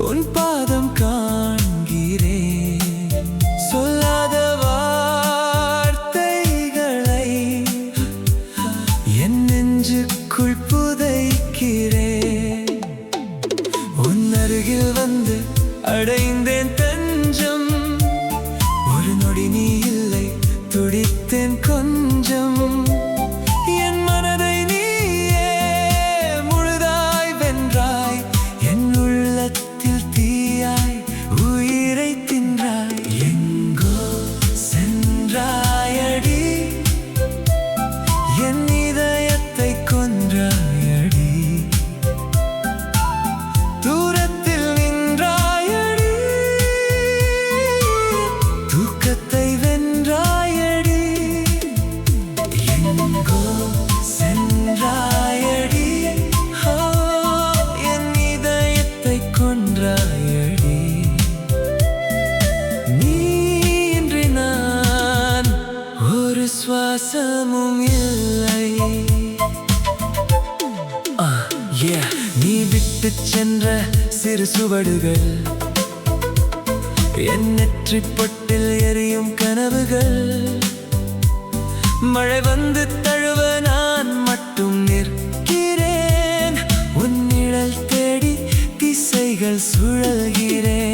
உன் பாதம் காண்கிறேன். சொல்லாத வார்த்தைகளை என் நெஞ்சுக்குள் புதைக்கிறேன். உன் அருகில் வந்து அடைந்தேன் தஞ்சம். ஒரு நொடி நீ இல்லை, துடித்தேன் கொஞ்சம். என் மனதை நீயே முழுதாய் வென்றாய். என் உள்ளத்தில் தீயாய் உயிரை தின்றாய். எங்கோ சென்றாயடி, என் இதயத்தை கொன்றாயடி. தூரத்தில் நின்றாயடி, தூக்கத்தை வென்றாயடி. எங்கோ சென்றாயடி, என் இதயத்தை கொன்றாயடி. நீ இன்றி நான் ஒரு சுவாசமும் இல்லை. நீ விட்டுச் சென்ற சிறு சுவடுகள், என் நெற்றிப் பொட்டில் எரியும் கனவுகள். மழை வந்து தழுவ நான் மட்டும் நிற்கிறேன். உன் நிழல் தேடி திசைகள் சுழல்கிறேன்.